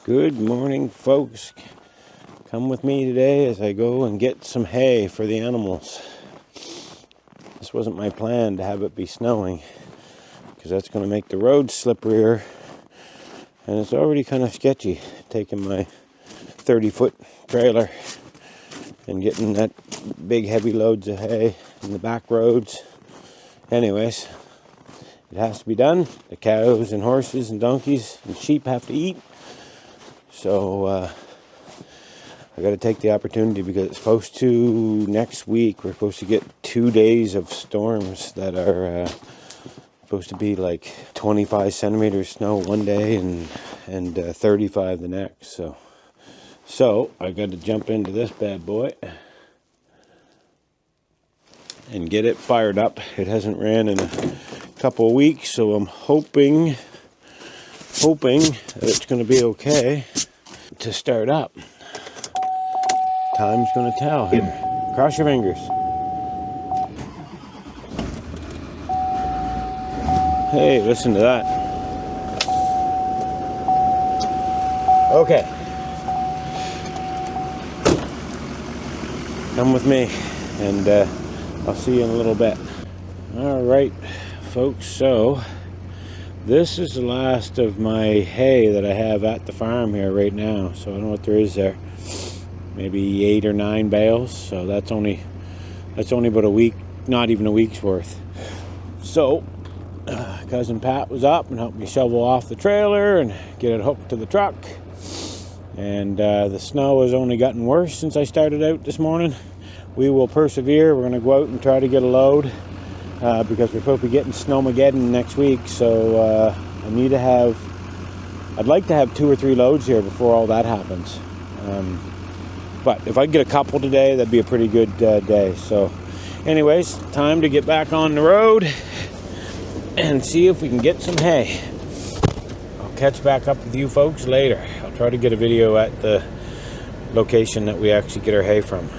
Good morning, folks. Come with me today as I go and get some hay for the animals. This wasn't my plan to have it be snowing because that's going to make the roads slipperier, and it's already kind of sketchy taking my 30-foot trailer and getting that big heavy loads of hay in the back roads. Anyways, it has to be done. The cows and horses and donkeys and sheep have to eat. So I got to take the opportunity because it's supposed to, next week, we're supposed to get 2 days of storms that are supposed to be like 25 centimeters snow one day and 35 the next. So I got to jump into this bad boy and get it fired up. It hasn't ran in a couple of weeks, so I'm hoping that it's going to be okay to start up. Time's going to tell here. Cross your fingers. Hey, listen to that. Okay. Come with me, and I'll see you in a little bit. All right, folks, so this is the last of my hay that I have at the farm here right now. So I don't know what there is there. Maybe 8 or 9 bales. So that's only about a week, not even a week's worth. So cousin Pat was up and helped me shovel off the trailer and get it hooked to the truck. And the snow has only gotten worse since I started out this morning. We will persevere. We're going to go out and try to get a load. Because we're supposed to be getting Snowmageddon next week, so I'd like to have 2 or 3 loads here before all that happens. But if I get a couple today, that'd be a pretty good day. So anyways, time to get back on the road and see if we can get some hay. I'll catch back up with you folks later. I'll try to get a video at the location that we actually get our hay from.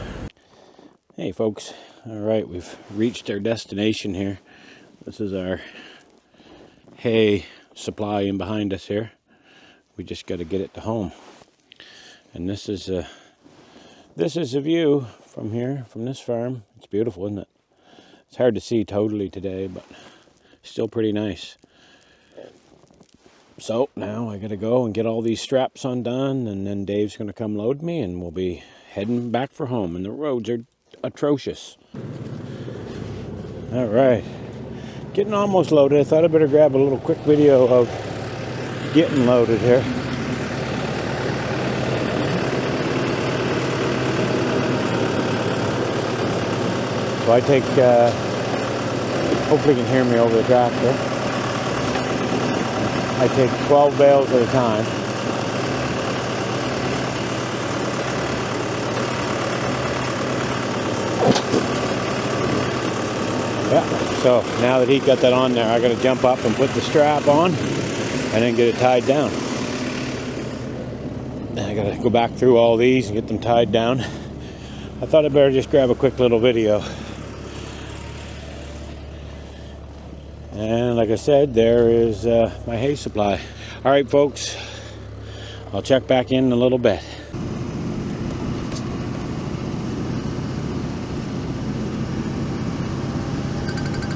Hey folks. All right, we've reached our destination here. This is our hay supply in behind us here. We just got to get it to home. And this is a view from here, from this farm. It's beautiful, isn't it? It's hard to see totally today, but still pretty nice. So now I got to go and get all these straps undone, and then Dave's going to come load me, and we'll be heading back for home. And the roads are atrocious. All right, getting almost loaded. I thought I'd better grab a little quick video of getting loaded here. So I take, hopefully you can hear me over the tractor. I take 12 bales at a time. Yeah, so now that he got that on there, I got to jump up and put the strap on and then get it tied down. And I got to go back through all these and get them tied down. I thought I'd better just grab a quick little video. And like I said, there is my hay supply. All right, folks, I'll check back in a little bit.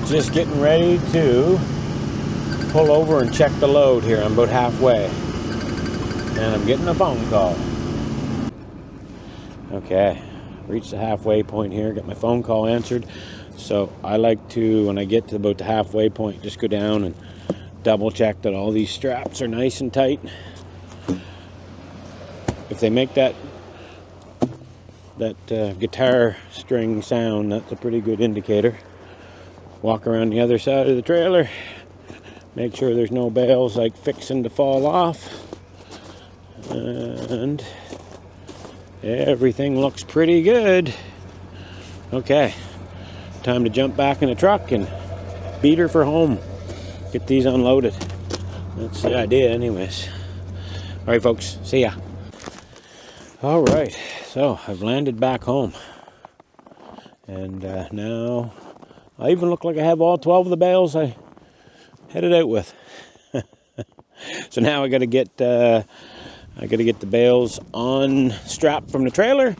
Just getting ready to pull over and check the load here. I'm about halfway and I'm getting a phone call. Okay, reached the halfway point here, got my phone call answered. So I like to, when I get to about the halfway point, just go down and double check that all these straps are nice and tight. If they make that guitar string sound, that's a pretty good indicator. Walk around the other side of the trailer, make sure there's no bales like fixing to fall off, and everything looks pretty good. Okay, time to jump back in the truck and beat her for home. Get these unloaded. That's the idea anyways. All right, folks, see ya. All right, so I've landed back home, and now I even look like I have all 12 of the bales I headed out with. So now I got to get I got to get the bales on strapped from the trailer,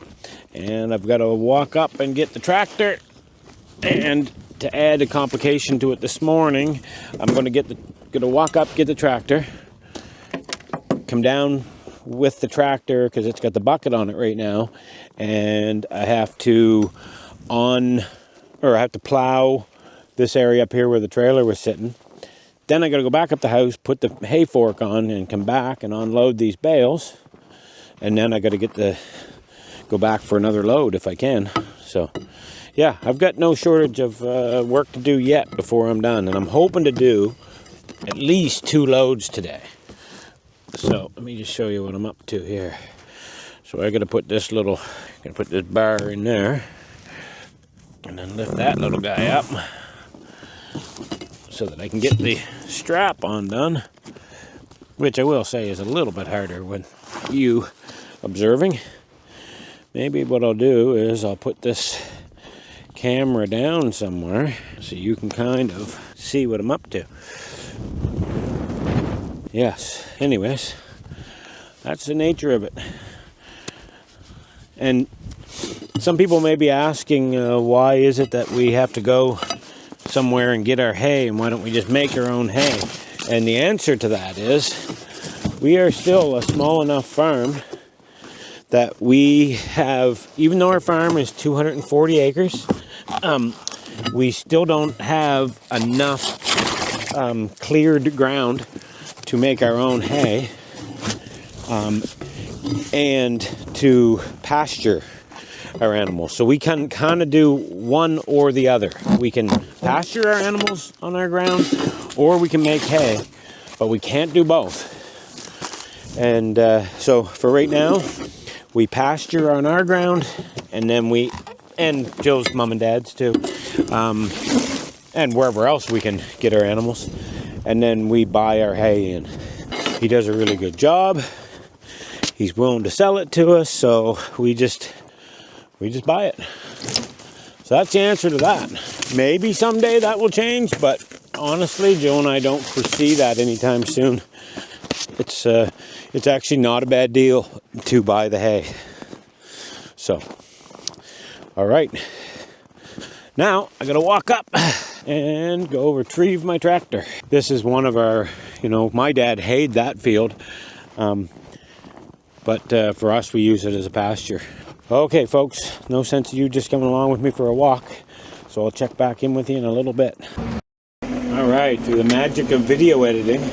and I've got to walk up and get the tractor. And to add a complication to it this morning, I'm going to walk up, get the tractor, come down with the tractor because it's got the bucket on it right now, and I have to plow this area up here where the trailer was sitting. Then I got to go back up the house, put the hay fork on, and come back and unload these bales. And then I got to go back for another load if I can. So, yeah, I've got no shortage of work to do yet before I'm done. And I'm hoping to do at least 2 loads today. So, let me just show you what I'm up to here. So I got to put this bar in there. And then lift that little guy up, so that I can get the strap undone, which I will say is a little bit harder with you observing. Maybe what I'll do is I'll put this camera down somewhere so you can kind of see what I'm up to. Yes, anyways, that's the nature of it. And some people may be asking, why is it that we have to go somewhere and get our hay, and why don't we just make our own hay? And the answer to that is, we are still a small enough farm that we have, even though our farm is 240 acres, we still don't have enough cleared ground to make our own hay and to pasture our animals. So we can kind of do one or the other. We can pasture our animals on our ground, or we can make hay, but we can't do both. And so for right now, we pasture on our ground, and then and Jill's mom and dad's too, and wherever else we can get our animals, and then we buy our hay in. He does a really good job. He's willing to sell it to us, so we just buy it. So that's the answer to that. Maybe someday that will change, but honestly, Joe and I don't foresee that anytime soon. It's actually not a bad deal to buy the hay. So, all right. Now I gotta walk up and go retrieve my tractor. This is one of our, my dad hayed that field, but for us, we use it as a pasture. Okay, folks, no sense of you just coming along with me for a walk, so I'll check back in with you in a little bit. All right, through the magic of video editing,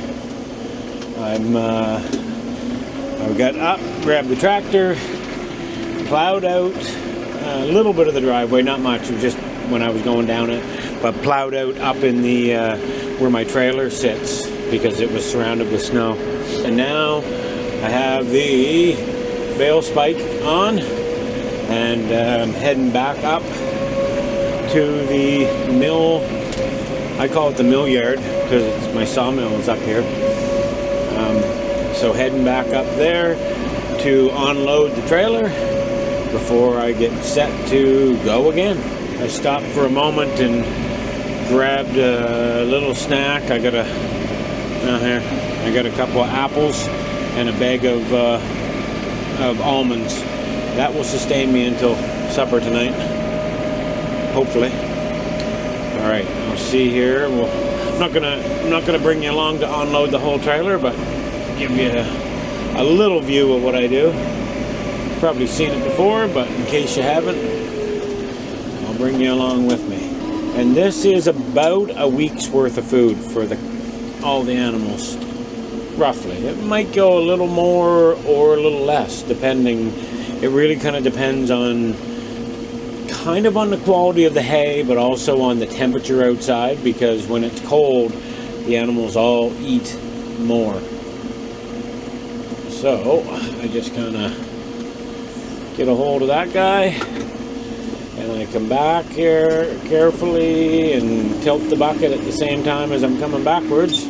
I got up, grabbed the tractor, plowed out a little bit of the driveway, not much, it was just when I was going down it, but plowed out up in the where my trailer sits because it was surrounded with snow. And now I have the bale spike on, and I'm heading back up to the mill. I call it the mill yard because my sawmill is up here. So heading back up there to unload the trailer before I get set to go again. I stopped for a moment and grabbed a little snack. I got a couple of apples and a bag of almonds. That will sustain me until supper tonight, hopefully. All right, I'll see here. Well, I'm not gonna bring you along to unload the whole trailer, but give you a little view of what I do. Probably seen it before, but in case you haven't, I'll bring you along with me. And this is about a week's worth of food for all the animals, roughly. It might go a little more or a little less, depending. It really kind of depends on the quality of the hay, but also on the temperature outside, because when it's cold, the animals all eat more. So I just kind of get a hold of that guy, and I come back here carefully and tilt the bucket at the same time as I'm coming backwards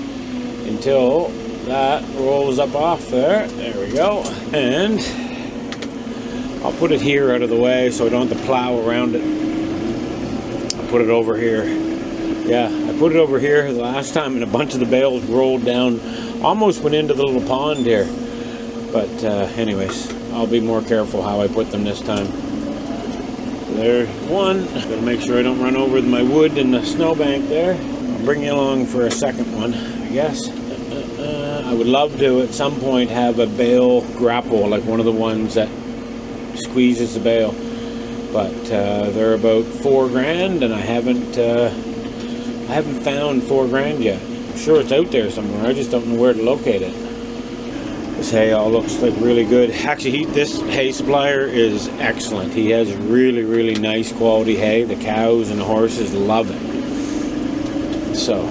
until that rolls up off there. There we go. And I'll put it here out of the way so I don't have to plow around it. I'll put it over here. Yeah, I put it over here the last time, and a bunch of the bales rolled down, almost went into the little pond here. But anyways, I'll be more careful how I put them this time. There's one. Gotta make sure I don't run over my wood in the snowbank there. I'll bring you along for a second one, I guess. I would love to at some point have a bale grapple, like one of the ones that squeezes the bale. But they're about $4,000, and I haven't found $4,000 yet. I'm sure it's out there somewhere. I just don't know where to locate it. This hay all looks like really good. Actually, this hay supplier is excellent. He has really, really nice quality hay. The cows and the horses love it. So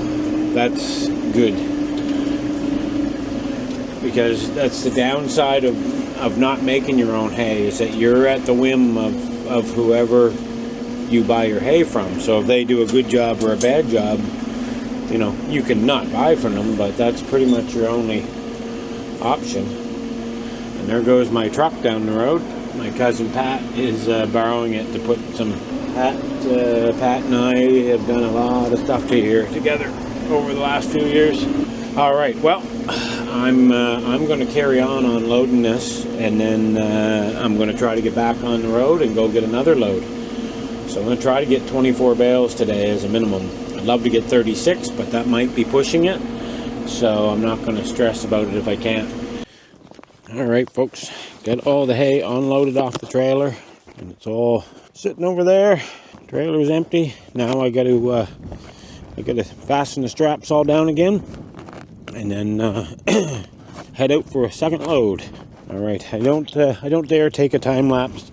that's good. Because that's the downside of not making your own hay, is that you're at the whim of whoever you buy your hay from. So if they do a good job or a bad job, you know, you can not buy from them, but that's pretty much your only option. And there goes my truck down the road. My cousin Pat is borrowing it to put some. Pat and I have done a lot of stuff together over the last few years. All right, well, I'm going to carry on unloading this, and then I'm going to try to get back on the road and go get another load. So I'm going to try to get 24 bales today as a minimum. I'd love to get 36, but that might be pushing it. So I'm not going to stress about it if I can't. All right, folks, got all the hay unloaded off the trailer, and it's all sitting over there. The trailer's empty. Now I got to fasten the straps all down again, and then head out for a second load. All right, I don't dare take a time-lapse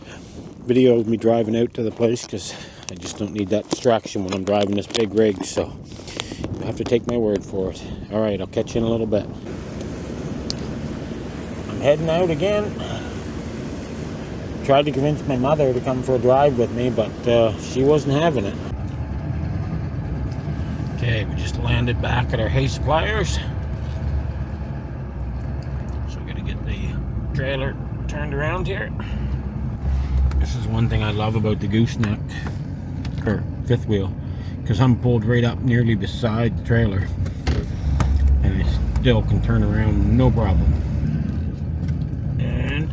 video of me driving out to the place, because I just don't need that distraction when I'm driving this big rig. So you have to take my word for it. All right, I'll catch you in a little bit. I'm heading out again. Tried to convince my mother to come for a drive with me, but she wasn't having it. Okay, we just landed back at our hay suppliers. So we gotta get the trailer turned around here. This is one thing I love about the gooseneck, or fifth wheel, because I'm pulled right up nearly beside the trailer, and I still can turn around no problem. And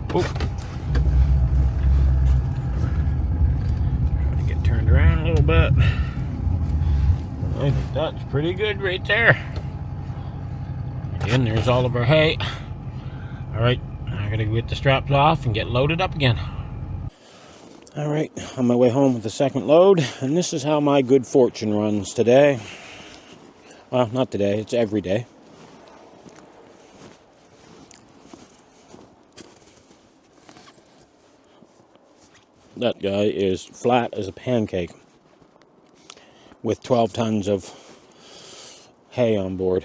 try to get turned around a little bit. I think that's pretty good right there. Again, there's all of our hay. All right, I gotta get the straps off and get loaded up again. All right, on my way home with the second load, and this is how my good fortune runs today. Well, not today, it's every day. That guy is flat as a pancake with 12 tons of hay on board.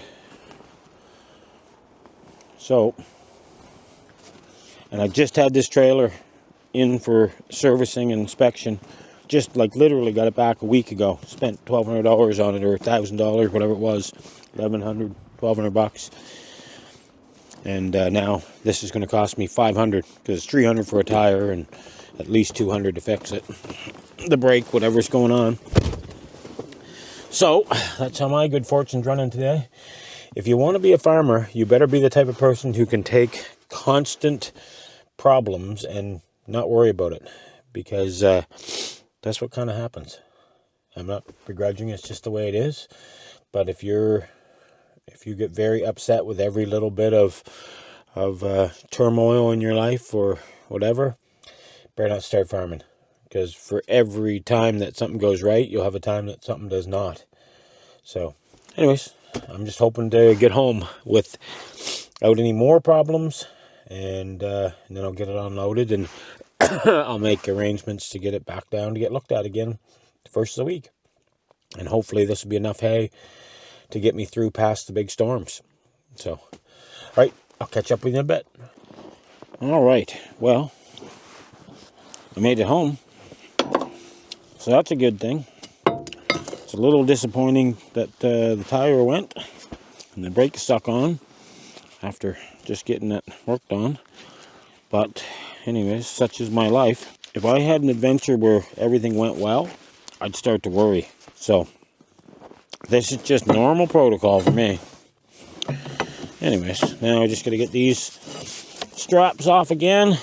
So, and I just had this trailer in for servicing and inspection. Just like literally got it back a week ago. Spent $1,200 on it, or $1,000, whatever it was. $1,100, $1,200. And now this is going to cost me $500, because it's $300 for a tire and at least $200 to fix it. The brake, whatever's going on. So that's how my good fortune's running today. If you want to be a farmer, you better be the type of person who can take constant problems and not worry about it, because that's what kind of happens. I'm not begrudging, it's just the way it is. But if you get very upset with every little bit of turmoil in your life or whatever, better not start farming, because for every time that something goes right, you'll have a time that something does not. So anyways, I'm just hoping to get home without any more problems, and then I'll get it unloaded, and I'll make arrangements to get it back down to get looked at again the first of the week. And hopefully this will be enough hay to get me through past the big storms. So, all right, I'll catch up with you in a bit. All right, well, I made it home, so that's a good thing. It's a little disappointing that the tire went and the brake stuck on after just getting it worked on. But anyways, such is my life. If I had an adventure where everything went well, I'd start to worry. So this is just normal protocol for me. Anyways, now I just got to get these straps off again,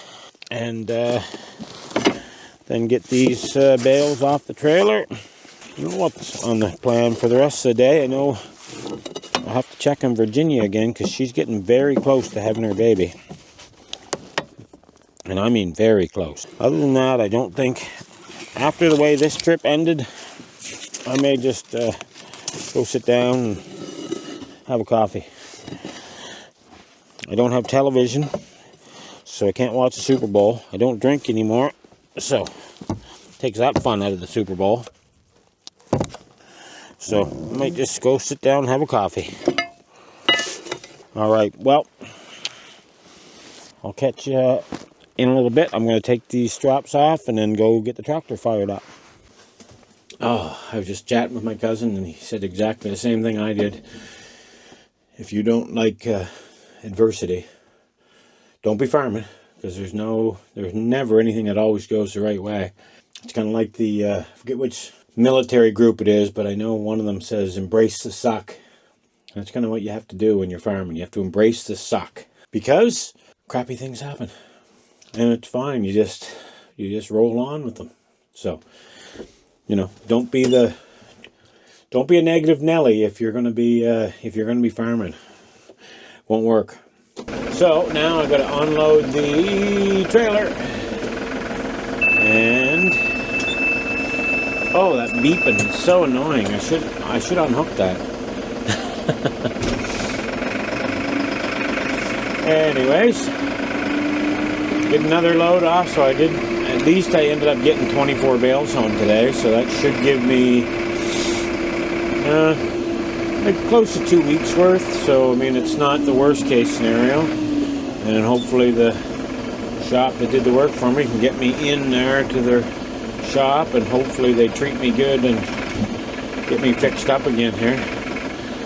and then get these bales off the trailer. I don't know what's on the plan for the rest of the day. I know I'll have to check on Virginia again because she's getting very close to having her baby. And I mean very close. Other than that, I don't think, after the way this trip ended, I may just go sit down and have a coffee. I don't have television, so I can't watch the Super Bowl. I don't drink anymore, so it takes that fun out of the Super Bowl. So I might just go sit down and have a coffee. Alright, well, I'll catch you in a little bit. I'm going to take these straps off and then go get the tractor fired up. Oh, I was just chatting with my cousin, and he said exactly the same thing I did. If you don't like adversity, don't be farming, because there's never anything that always goes the right way. It's kind of like the, I forget which military group it is, but I know one of them says embrace the suck. That's kind of what you have to do when you're farming. You have to embrace the suck, because crappy things happen, and it's fine. You just roll on with them. So, you know, don't be a negative Nelly if you're gonna be farming. Won't work. So now I've got to unload the trailer, and oh, that beeping is so annoying. I should unhook that. Anyways, get another load off. So at least I ended up getting 24 bales home today, so that should give me like close to 2 weeks worth. So I mean, it's not the worst case scenario, and hopefully the shop that did the work for me can get me in there to their shop, and hopefully they treat me good and get me fixed up again here.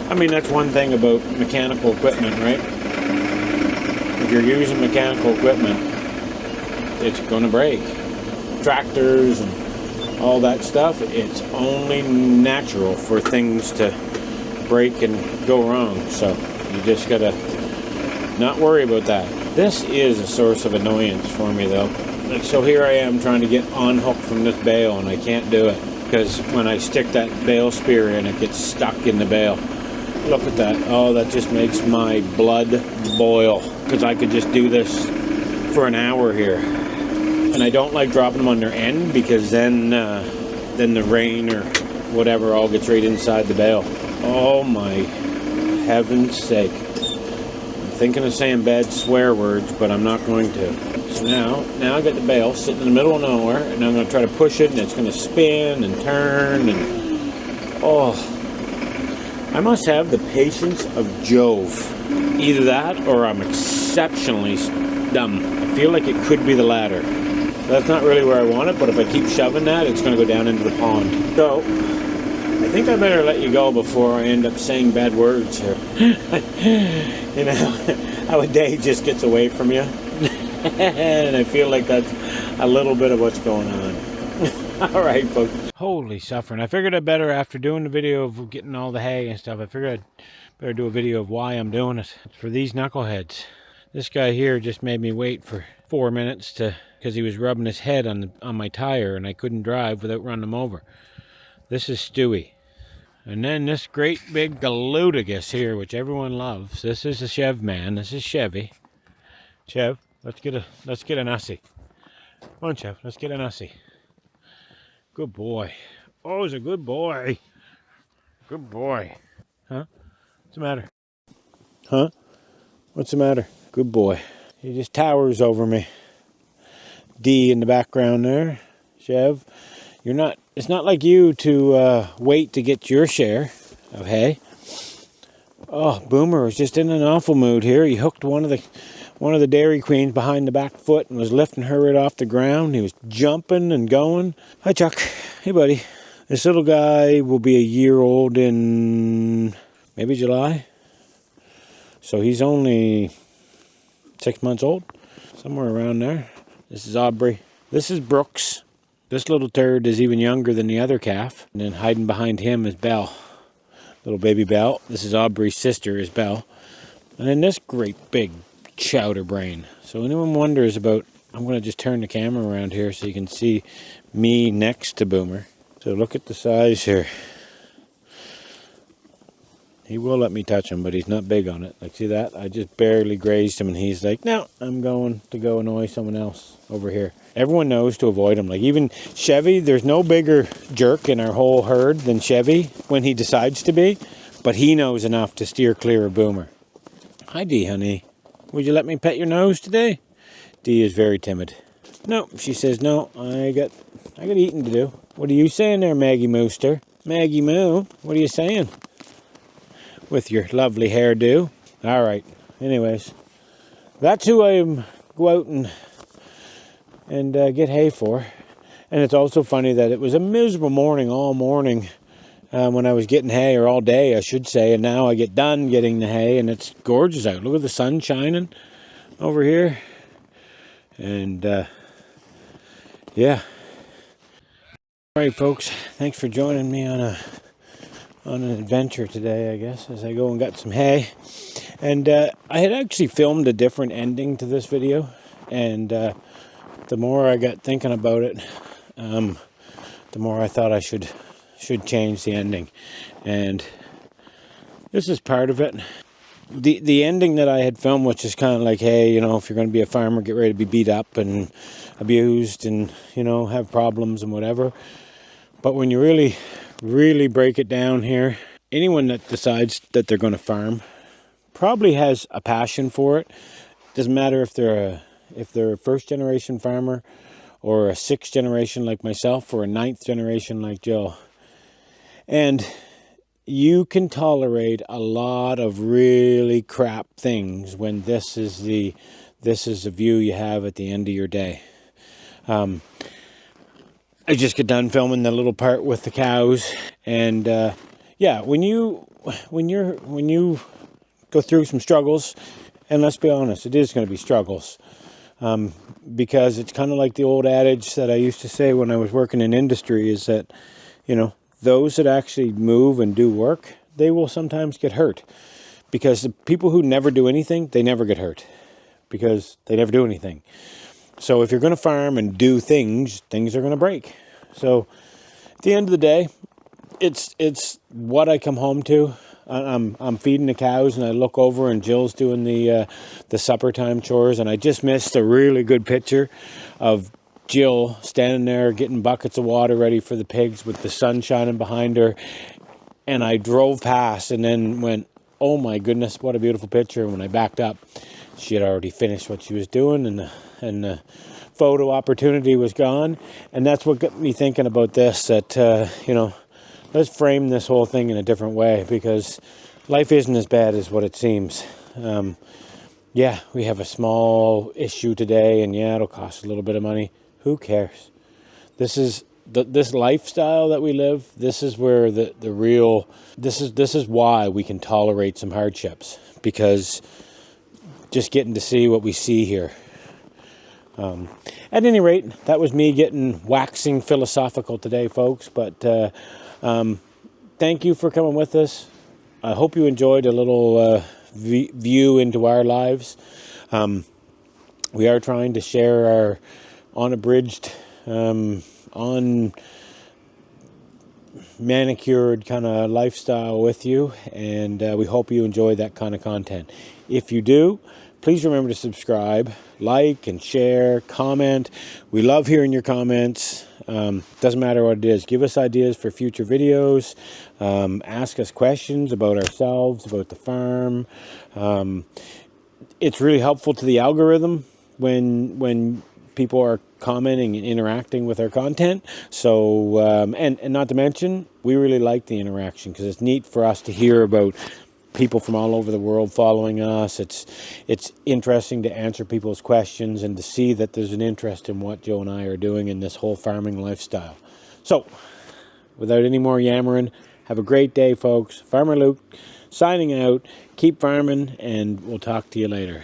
I mean, that's one thing about mechanical equipment, right? If you're using mechanical equipment, it's going to break. Tractors and all that stuff, it's only natural for things to break and go wrong. So you just got to not worry about that. This is a source of annoyance for me, though. Like, so here I am trying to get unhooked from this bale, and I can't do it because when I stick that bale spear in, it gets stuck in the bale. Look at that. Oh, that just makes my blood boil, because I could just do this for an hour here. And I don't like dropping them on their end, because then the rain or whatever all gets right inside the bale. Oh my heaven's sake. I'm thinking of saying bad swear words, but I'm not going to. So now I got the bale sitting in the middle of nowhere, and I'm going to try to push it, and it's going to spin and turn, and oh, I must have the patience of Jove. Either that, or I'm exceptionally dumb. I feel like it could be the latter. That's not really where I want it, but if I keep shoving that, it's going to go down into the pond. So, I think I better let you go before I end up saying bad words here. You know, how a day just gets away from you. And I feel like that's a little bit of what's going on. Alright, folks. Holy suffering. I figured I'd better, after doing the video of getting all the hay and stuff, I figured I'd better do a video of why I'm doing it. It's for these knuckleheads. This guy here just made me wait for 4 minutes because he was rubbing his head on my tire, and I couldn't drive without running him over. This is Stewie. And then this great big Galutagus here, which everyone loves. This is a Chev man. This is Chevy. Chev, let's get an Ussie. Come on, Chev, let's get an Ussie. Good boy. Oh, he's a good boy. Good boy. Huh? What's the matter? Huh? What's the matter? Good boy. He just towers over me. D in the background there. Chev, it's not like you to wait to get your share of hay. Oh, Boomer was just in an awful mood here. He hooked one of the Dairy Queens behind the back foot and was lifting her right off the ground. He was jumping and going. Hi, Chuck. Hey, buddy. This little guy will be a year old in maybe July. So he's only 6 months old, somewhere around there. This is Aubrey. This is Brooks. This little turd is even younger than the other calf. And then hiding behind him is Belle, little baby Belle. This is Aubrey's sister, is Belle. And then this great big chowder brain. So anyone wonders about, I'm going to just turn the camera around here so you can see me next to Boomer. So look at the size here. He will let me touch him, but he's not big on it. Like, see that? I just barely grazed him, and he's like, no, I'm going to go annoy someone else over here. Everyone knows to avoid him. Like, even Chevy, there's no bigger jerk in our whole herd than Chevy when he decides to be, but he knows enough to steer clear of Boomer. Hi, Dee, honey. Would you let me pet your nose today? Dee is very timid. No, she says, no, I got eating to do. What are you saying there, Maggie Mooster? Maggie Moo, what are you saying? With your lovely hairdo. All right. Anyways, that's who I go out and get hay for. And it's also funny that it was a miserable morning all morning when I was getting hay, or all day, I should say. And now I get done getting the hay, and it's gorgeous out. Look at the sun shining over here. And yeah. All right, folks. Thanks for joining me on an adventure today, I guess, as I go and got some hay. And I had actually filmed a different ending to this video, and the more I got thinking about it, the more I thought I should change the ending. And this is part of it. The ending that I had filmed, which is kind of like, hey, you know, if you're going to be a farmer, get ready to be beat up and abused and, you know, have problems and whatever. But when you really break it down here, anyone that decides that they're going to farm probably has a passion for it. Doesn't matter if they're a first generation farmer, or a sixth generation like myself, or a ninth generation like Jill. And you can tolerate a lot of really crap things when this is the view you have at the end of your day. I just got done filming the little part with the cows, and yeah, when you go through some struggles, and let's be honest, it is going to be struggles, because it's kind of like the old adage that I used to say when I was working in industry, is that, you know, those that actually move and do work, they will sometimes get hurt, because the people who never do anything, they never get hurt, because they never do anything. So if you're going to farm and do things, things are going to break. So at the end of the day, it's what I come home to. I'm feeding the cows, and I look over, and Jill's doing the supper time chores, and I just missed a really good picture of Jill standing there getting buckets of water ready for the pigs with the sun shining behind her. And I drove past and then went, oh my goodness, what a beautiful picture. When I backed up, she had already finished what she was doing, and the photo opportunity was gone. And that's what got me thinking about this, that, you know, let's frame this whole thing in a different way, because life isn't as bad as what it seems. Yeah, we have a small issue today, and yeah, it'll cost a little bit of money. Who cares? This is this lifestyle that we live. This is where the real, this is why we can tolerate some hardships, because just getting to see what we see here. At any rate, that was me getting waxing philosophical today, folks. But thank you for coming with us. I hope you enjoyed a little view into our lives. We are trying to share our unabridged, manicured kind of lifestyle with you, and we hope you enjoy that kind of content. If you do, please remember to subscribe, like, and share, comment. We love hearing your comments. Doesn't matter what it is. Give us ideas for future videos. Ask us questions about ourselves, about the farm. It's really helpful to the algorithm when people are commenting and interacting with our content. So, and not to mention, we really like the interaction, because it's neat for us to hear about people from all over the world following us. It's interesting to answer people's questions and to see that there's an interest in what Joe and I are doing in this whole farming lifestyle. So, without any more yammering, have a great day, folks. Farmer Luke signing out. Keep farming, and we'll talk to you later.